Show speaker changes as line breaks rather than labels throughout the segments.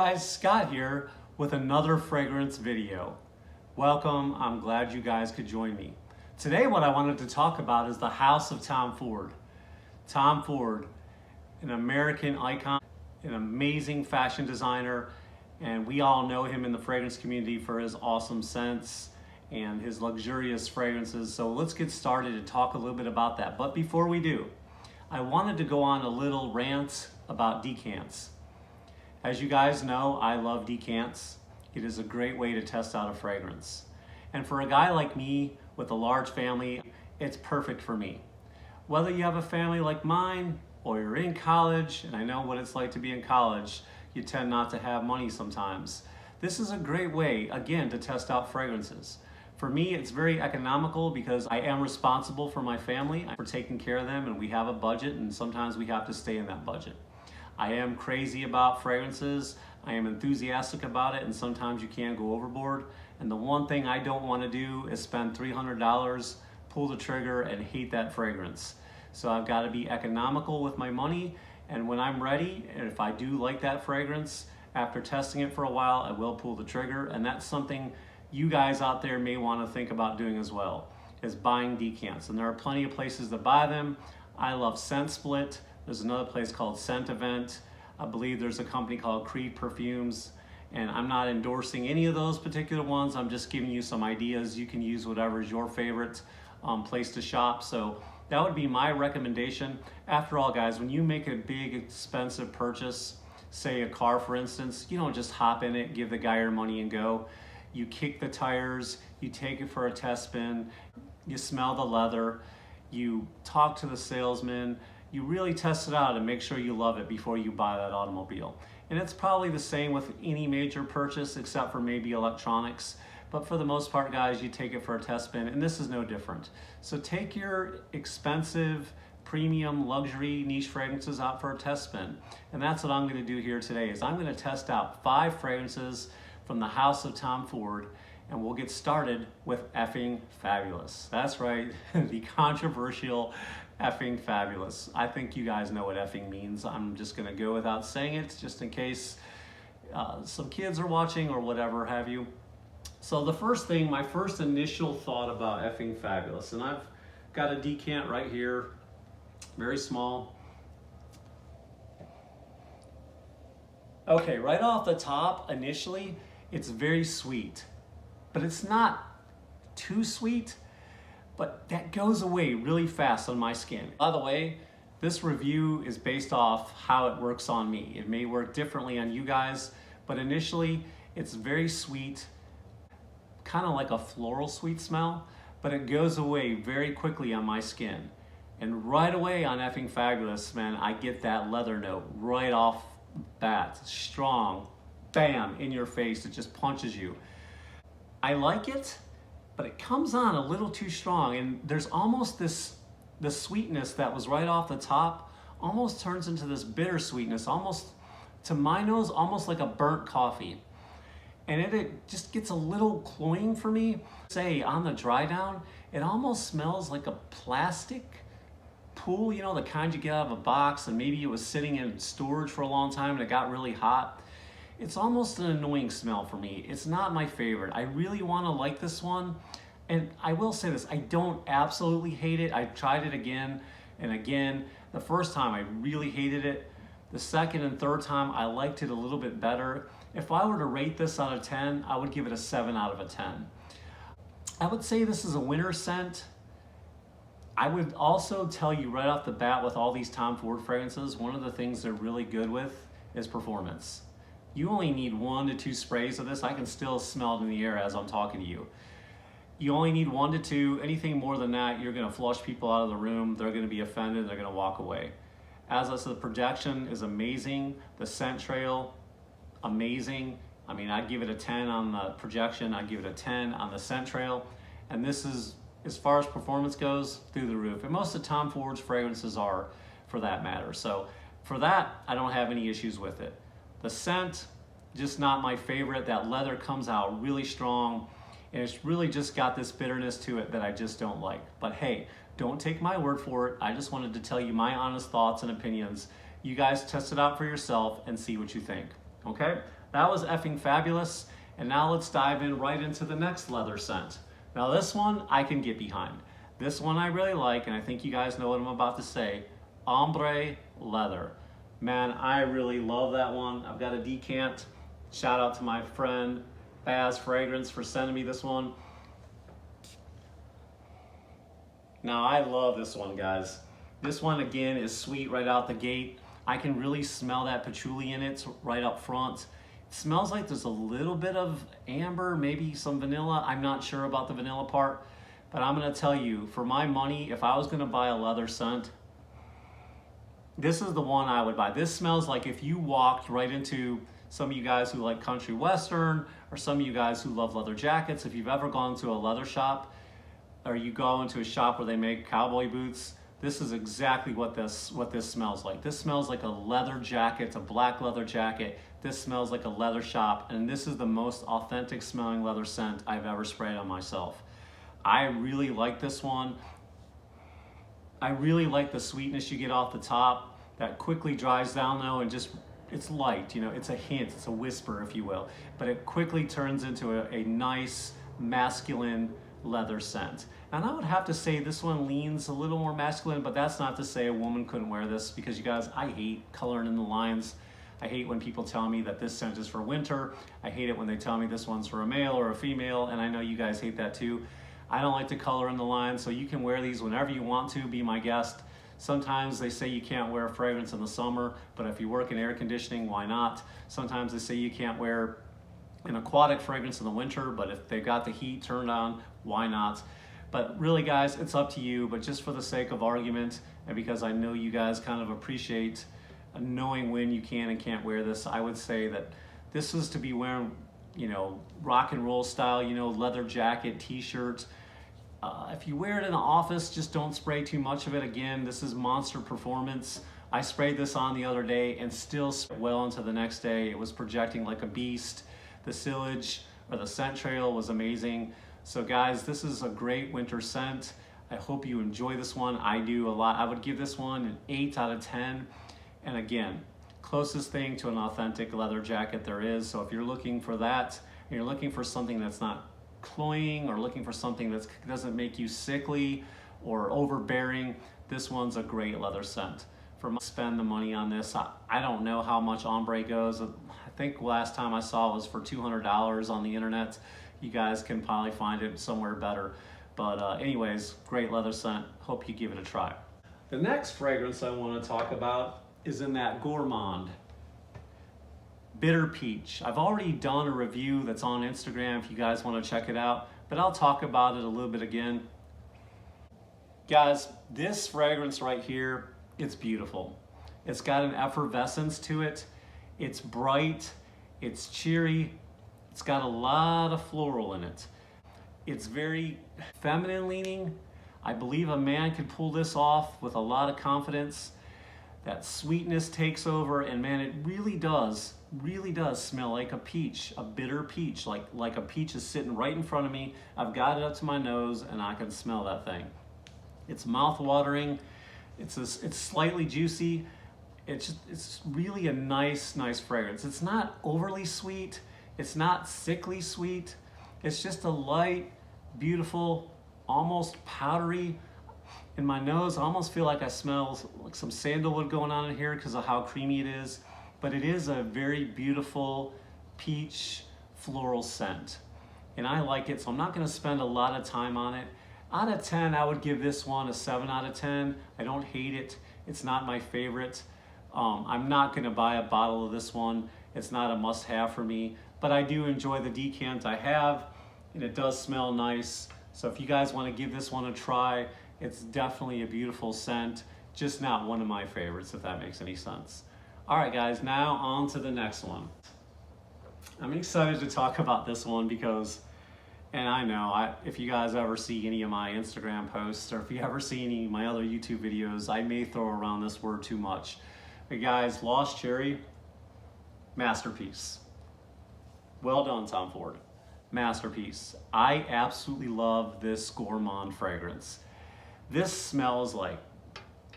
Guys, Scott here with another fragrance video. Welcome, I'm glad you guys could join me. Today what I wanted to talk about is the house of Tom Ford. Tom Ford, an American icon, an amazing fashion designer, and we all know him in the fragrance community for his awesome scents and his luxurious fragrances. So let's get started and talk a little bit about that. But before we do, I wanted to go on a little rant about decants. As you guys know, I love decants. It is a great way to test out a fragrance. And for a guy like me with a large family, it's perfect for me. Whether you have a family like mine or you're in college, and I know what it's like to be in college, you tend not to have money sometimes. This is a great way, again, to test out fragrances. For me, it's very economical because I am responsible for my family, for taking care of them, and we have a budget, and sometimes we have to stay in that budget. I am crazy about fragrances. I am enthusiastic about it, and sometimes you can go overboard. And the one thing I don't want to do is spend $300, pull the trigger, and hate that fragrance. So I've got to be economical with my money, and when I'm ready, and if I do like that fragrance, after testing it for a while, I will pull the trigger, and that's something you guys out there may want to think about doing as well, is buying decants. And there are plenty of places to buy them. I love Scent Split. There's another place called Scent Event. I believe there's a company called Creed Perfumes, and I'm not endorsing any of those particular ones. I'm just giving you some ideas. You can use whatever is your favorite place to shop. So that would be my recommendation. After all, guys, when you make a big, expensive purchase, say a car, for instance, you don't just hop in it, give the guy your money and go. You kick the tires, you take it for a test spin, you smell the leather, you talk to the salesman, you really test it out and make sure you love it before you buy that automobile. And it's probably the same with any major purchase except for maybe electronics. But for the most part, guys, you take it for a test spin, and this is no different. So take your expensive, premium, luxury, niche fragrances out for a test spin. And that's what I'm gonna do here today, is I'm gonna test out 5 fragrances from the house of Tom Ford, and we'll get started with effing fabulous. That's right, the controversial effing fabulous. I think you guys know what effing means. I'm just gonna go without saying it, just in case some kids are watching or whatever have you. So the first thing, my first initial thought about effing fabulous, and I've got a decant right here, very small. Okay, right off the top, initially, it's very sweet, but it's not too sweet, but that goes away really fast on my skin. By the way, this review is based off how it works on me. It may work differently on you guys, but initially it's very sweet, kind of like a floral sweet smell, but it goes away very quickly on my skin. And right away on effing fabulous, man, I get that leather note right off bat, strong, bam, in your face. It just punches you. I like it, but it comes on a little too strong, and there's almost the sweetness that was right off the top almost turns into this bitter sweetness, almost, to my nose, almost like a burnt coffee. And it just gets a little cloying for me. Say, on the dry down, it almost smells like a plastic pool, you know, the kind you get out of a box, and maybe it was sitting in storage for a long time and it got really hot. It's almost an annoying smell for me. It's not my favorite. I really want to like this one. And I will say this, I don't absolutely hate it. I've tried it again and again. The first time I really hated it. The second and third time I liked it a little bit better. If I were to rate this out of 10, I would give it a 7 out of a 10. I would say this is a winter scent. I would also tell you right off the bat with all these Tom Ford fragrances, one of the things they're really good with is performance. You only need 1 to 2 sprays of this. I can still smell it in the air as I'm talking to you. You only need 1 to 2. Anything more than that, you're gonna flush people out of the room. They're gonna be offended, they're gonna walk away. As I said, the projection is amazing. The scent trail, amazing. I mean, I'd give it a 10 on the projection. I'd give it a 10 on the scent trail. And this is, as far as performance goes, through the roof. And most of Tom Ford's fragrances are, for that matter. So for that, I don't have any issues with it. The scent, just not my favorite. That leather comes out really strong, and it's really just got this bitterness to it that I just don't like. But hey, don't take my word for it. I just wanted to tell you my honest thoughts and opinions. You guys test it out for yourself and see what you think, okay? That was effing fabulous. And now let's dive in right into the next leather scent. Now this one I can get behind. This one I really like, and I think you guys know what I'm about to say. Ombre leather. Man, I really love that one. I've got a decant. Shout out to my friend Baz Fragrance for sending me this one. Now I love this one, guys. This one again is sweet right out the gate. I can really smell that patchouli in it right up front. It smells like there's a little bit of amber, maybe some vanilla. I'm not sure about the vanilla part, but I'm gonna tell you, for my money, if I was gonna buy a leather scent, this is the one I would buy. This smells like if you walked right into, some of you guys who like country western, or some of you guys who love leather jackets, if you've ever gone to a leather shop, or you go into a shop where they make cowboy boots, this is exactly what this smells like. This smells like a leather jacket, it's a black leather jacket. This smells like a leather shop, and this is the most authentic smelling leather scent I've ever sprayed on myself. I really like this one. I really like the sweetness you get off the top. That quickly dries down though, and just, it's light, you know, it's a hint, it's a whisper, if you will. But it quickly turns into a nice, masculine leather scent. And I would have to say this one leans a little more masculine, but that's not to say a woman couldn't wear this, because you guys, I hate coloring in the lines. I hate when people tell me that this scent is for winter. I hate it when they tell me this one's for a male or a female, and I know you guys hate that too. I don't like to color in the lines, so you can wear these whenever you want to, be my guest. Sometimes they say you can't wear a fragrance in the summer, but if you work in air conditioning, why not? Sometimes they say you can't wear an aquatic fragrance in the winter, but if they've got the heat turned on, why not? But really guys, it's up to you, but just for the sake of argument, and because I know you guys kind of appreciate knowing when you can and can't wear this, I would say that this is to be wearing, you know, rock and roll style, you know, leather jacket, t-shirt. If you wear it in the office, just don't spray too much of it. Again, this is monster performance. I sprayed this on the other day and still sprayed well into the next day. It was projecting like a beast. The sillage or the scent trail was amazing. So guys, this is a great winter scent. I hope you enjoy this one. I do a lot. I would give this one an 8 out of 10. And again, closest thing to an authentic leather jacket there is. So if you're looking for that, and you're looking for something that's not cloying, or looking for something that doesn't make you sickly or overbearing, this one's a great leather scent. Spend the money on this. I don't know how much ombre goes. I think last time I saw it was for $200 on the internet. You guys can probably find it somewhere better. But anyways, great leather scent. Hope you give it a try. The next fragrance I want to talk about is in that gourmand bitter peach. I've already done a review that's on Instagram if you guys want to check it out, but I'll talk about it a little bit again. Guys, this fragrance right here, it's beautiful. It's got an effervescence to it. It's bright, it's cheery, it's got a lot of floral in it. It's very feminine leaning. I believe a man could pull this off with a lot of confidence. That sweetness takes over, and man, it really does smell like a peach, a bitter peach, like a peach is sitting right in front of me. I've got it up to my nose and I can smell that thing. It's mouth-watering. It's slightly juicy. It's really a nice fragrance. It's not overly sweet. It's not sickly sweet. It's just a light, beautiful, almost powdery. In my nose, I almost feel like I smell like some sandalwood going on in here because of how creamy it is. But it is a very beautiful peach floral scent. And I like it, so I'm not gonna spend a lot of time on it. Out of 10, I would give this one a 7 out of 10. I don't hate it. It's not my favorite. I'm not gonna buy a bottle of this one. It's not a must-have for me, but I do enjoy the decant I have, and it does smell nice. So if you guys wanna give this one a try, it's definitely a beautiful scent, just not one of my favorites, if that makes any sense. All right, guys, now on to the next one. I'm excited to talk about this one because, and I know, if you guys ever see any of my Instagram posts, or if you ever see any of my other YouTube videos, I may throw around this word too much. But guys, Lost Cherry, masterpiece. Well done, Tom Ford. Masterpiece. I absolutely love this gourmand fragrance. This smells like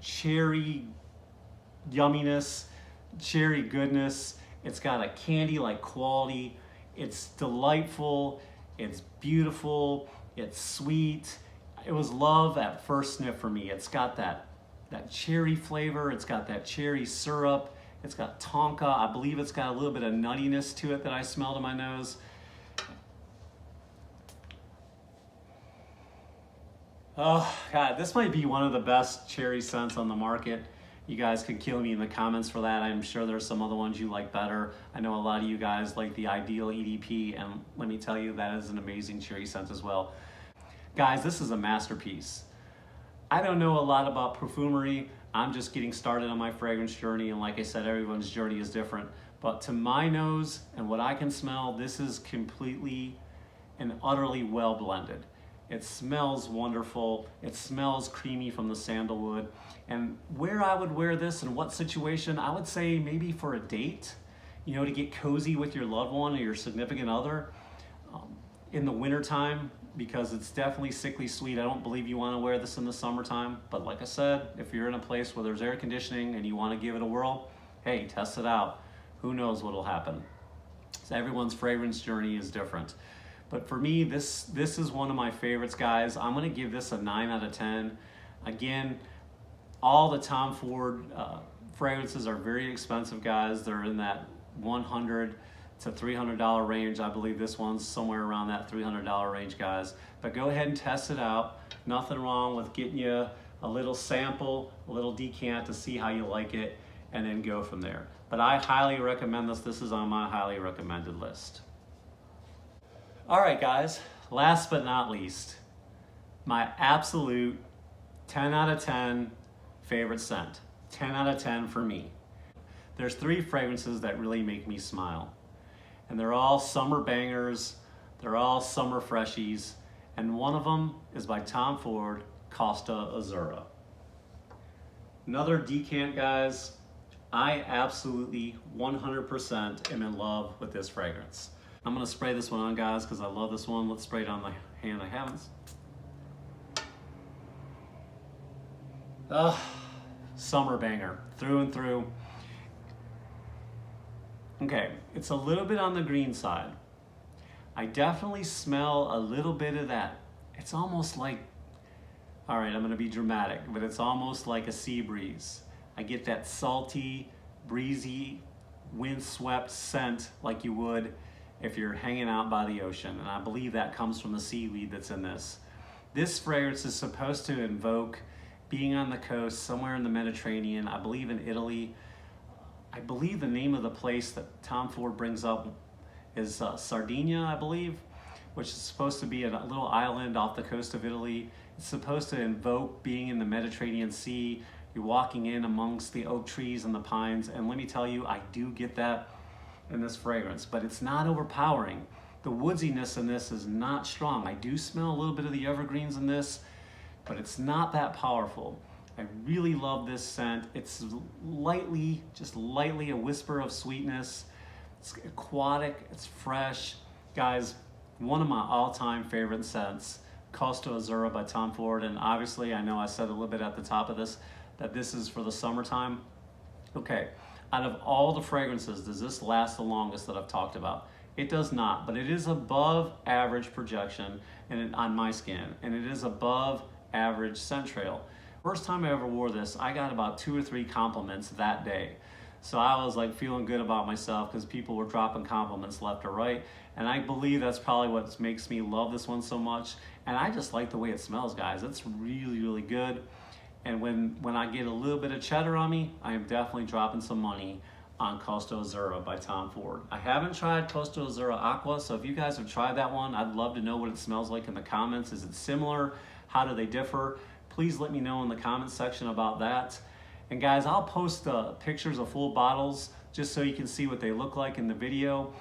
cherry yumminess, cherry goodness, It's got a candy-like quality. It's delightful. It's beautiful. It's sweet. It was love at first sniff for me. It's got that cherry flavor. It's got that cherry syrup. It's got tonka. I believe it's got a little bit of nuttiness to it that I smelled in my nose. Oh God, this might be one of the best cherry scents on the market. You guys can kill me in the comments for that. I'm sure there's some other ones you like better. I know a lot of you guys like the Ideal EDP, and let me tell you, that is an amazing cherry scent as well. Guys, this is a masterpiece. I don't know a lot about perfumery. I'm just getting started on my fragrance journey, and like I said, everyone's journey is different. But to my nose and what I can smell, this is completely and utterly well blended. It smells wonderful. It smells creamy from the sandalwood. And where I would wear this and what situation, I would say maybe for a date, you know, to get cozy with your loved one or your significant other in the wintertime, because it's definitely sickly sweet. I don't believe you want to wear this in the summertime. But like I said, if you're in a place where there's air conditioning and you want to give it a whirl, hey, test it out. Who knows what'll happen. So everyone's fragrance journey is different. But for me, this is one of my favorites, guys. I'm gonna give this a 9 out of 10. Again, all the Tom Ford fragrances are very expensive, guys. They're in that $100 to $300 range. I believe this one's somewhere around that $300 range, guys. But go ahead and test it out. Nothing wrong with getting you a little sample, a little decant to see how you like it, and then go from there. But I highly recommend this. This is on my highly recommended list. All right, guys, last but not least, my absolute 10 out of 10 favorite scent. 10 out of 10 for me. There's 3 fragrances that really make me smile. And they're all summer bangers. They're all summer freshies. And one of them is by Tom Ford, Costa Azzurra. Another decant, guys. I absolutely 100% am in love with this fragrance. I'm gonna spray this one on, guys, because I love this one. Let's spray it on the hand I haven't. Summer banger, through and through. Okay, it's a little bit on the green side. I definitely smell a little bit of that. It's almost like, all right, I'm gonna be dramatic, but it's almost like a sea breeze. I get that salty, breezy, windswept scent like you would if you're hanging out by the ocean, and I believe that comes from the seaweed that's in this. This fragrance is supposed to invoke being on the coast, somewhere in the Mediterranean, I believe in Italy. I believe the name of the place that Tom Ford brings up is Sardinia, I believe, which is supposed to be a little island off the coast of Italy. It's supposed to invoke being in the Mediterranean Sea. You're walking in amongst the oak trees and the pines, and let me tell you, I do get that in this fragrance, but it's not overpowering. The woodsiness in this is not strong. I do smell a little bit of the evergreens in this, but it's not that powerful. I really love this scent. It's lightly, just lightly a whisper of sweetness. It's aquatic, it's fresh. Guys, one of my all-time favorite scents, Costa Azzurra by Tom Ford, and obviously I know I said a little bit at the top of this that this is for the summertime. Okay. Out of all the fragrances, does this last the longest that I've talked about? It does not, but it is above average projection on my skin, and it is above average scent trail. First time I ever wore this, I got about 2 or 3 compliments that day. So I was like feeling good about myself because people were dropping compliments left or right, and I believe that's probably what makes me love this one so much. And I just like the way it smells, guys. It's really, really good. And when I get a little bit of cheddar on me, I am definitely dropping some money on Costa Azzurra by Tom Ford. I haven't tried Costa Azzurra Aqua, so if you guys have tried that one, I'd love to know what it smells like in the comments. Is it similar? How do they differ? Please let me know in the comments section about that. And guys, I'll post pictures of full bottles just so you can see what they look like in the video.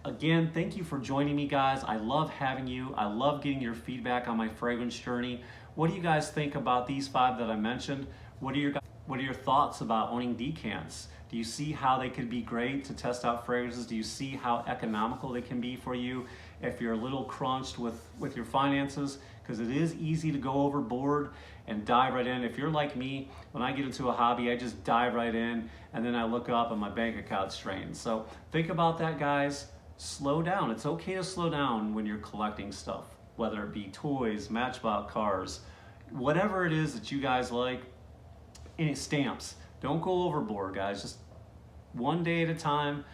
Again, thank you for joining me, guys. I love having you. I love getting your feedback on my fragrance journey. What do you guys think about these 5 that I mentioned? What are your thoughts about owning decants? Do you see how they could be great to test out fragrances? Do you see how economical they can be for you? If you're a little crunched with your finances, because it is easy to go overboard and dive right in. If you're like me, when I get into a hobby, I just dive right in, and then I look up and my bank account's strained. So think about that, guys. Slow down. It's okay to slow down when you're collecting stuff, whether it be toys, Matchbox cars, whatever it is that you guys like. Any stamps. Don't go overboard, guys. Just one day at a time.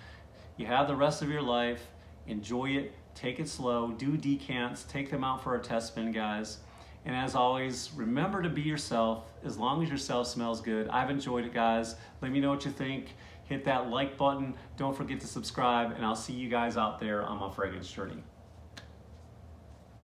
You have the rest of your life. Enjoy it. Take it slow. Do decants. Take them out for a test spin, guys. And as always, remember to be yourself. As long as yourself smells good. I've enjoyed it, guys. Let me know what you think. Hit that like button. Don't forget to subscribe. And I'll see you guys out there on my fragrance journey.